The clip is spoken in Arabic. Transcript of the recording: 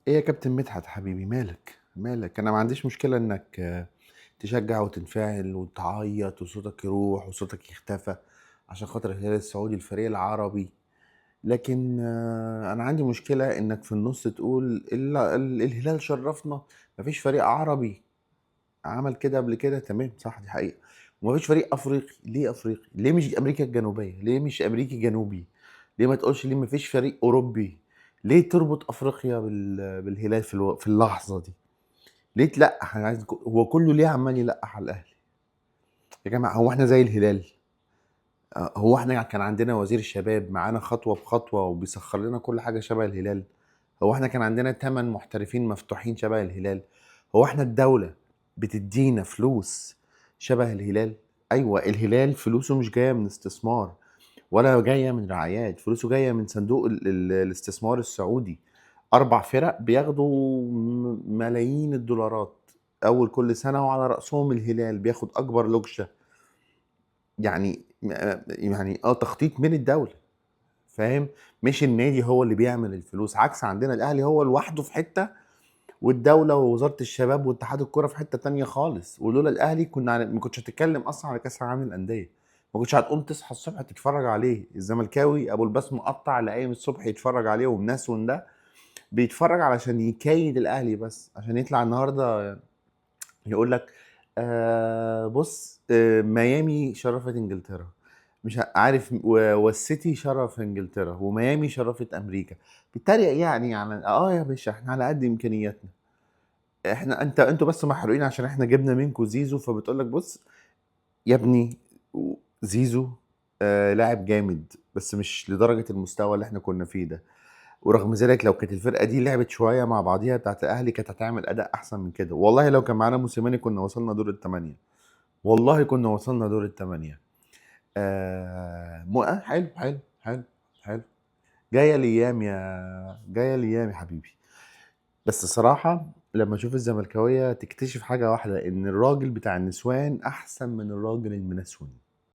ايه يا كابتن مدحت حبيبي، مالك؟ انا ما عنديش مشكلة انك تشجع وتنفعل وتعيط وصوتك يروح وصوتك يختفى عشان خاطر الهلال السعودي الفريق العربي. لكن انا عندي مشكلة انك في النص تقول الهلال شرفنا. مفيش فريق عربي عمل كده قبل كده. تمام، صح، دي حقيقة. ومفيش فريق افريقي. ليه افريقي؟ ليه مش امريكا الجنوبية؟ ليه مش امريكي جنوبي؟ ليه ما تقولش ليه مفيش فريق اوروبي؟ ليه تربط افريقيا بالهلال في اللحظة دي؟ ليه تلقح؟ انا عايز هو كله ليه عمال يلقح على الاهلي؟ يا جماعة، هو احنا زي الهلال؟ هو احنا كان عندنا وزير الشباب معانا خطوة بخطوة وبيسخر لنا كل حاجة شبه الهلال؟ هو احنا كان عندنا 8 محترفين مفتوحين شبه الهلال؟ هو احنا الدولة بتدينا فلوس شبه الهلال؟ ايوه، الهلال فلوسه مش جاية من استثمار ولا جاية من رعايات، فلوسه جاية من صندوق الاستثمار السعودي. 4 فرق بياخدوا ملايين الدولارات اول كل سنة، وعلى رأسهم الهلال بياخد اكبر لوكشة. يعني تخطيط من الدولة. فاهم؟ مش النادي هو اللي بيعمل الفلوس، عكس عندنا الاهلي هو لوحده في حتة، والدولة ووزارة الشباب واتحاد الكرة في حتة تانية خالص. ولولا الاهلي ما كنتش هتتكلم اصلا على كاس العالم للاندية. ما كنتش هتقوم تصحى الصبح تتفرج عليه. الزملكاوي ابو الباس مقطع اللي قايم الصبح يتفرج عليه، والناس ده بيتفرج علشان يكايد الاهلي بس عشان يطلع النهارده يقول لك بص، ميامي شرفت انجلترا، مش عارف، والسيتي شرف انجلترا، وميامي شرفت امريكا. بيتريق يعني يا باشا، احنا على قد امكانياتنا. انتوا بس محروقين عشان احنا جبنا منكم زيزو، فبتقول لك بص يا ابني، زيزو لاعب جامد بس مش لدرجة المستوى اللي احنا كنا فيه ده. ورغم ذلك لو كانت الفرقة دي لعبت شوية مع بعضيها بتاعت الاهلي كانت هتعمل اداء احسن من كده. والله لو كان معانا موسيماني كنا وصلنا دور الثمانية. والله كنا وصلنا دور الثمانية. حلو حلو حلو حلو. جايه الايام يا حبيبي. بس صراحه لما اشوف الزملكاويه تكتشف حاجه واحده، ان الراجل بتاع النسوان احسن من الراجل المنسون.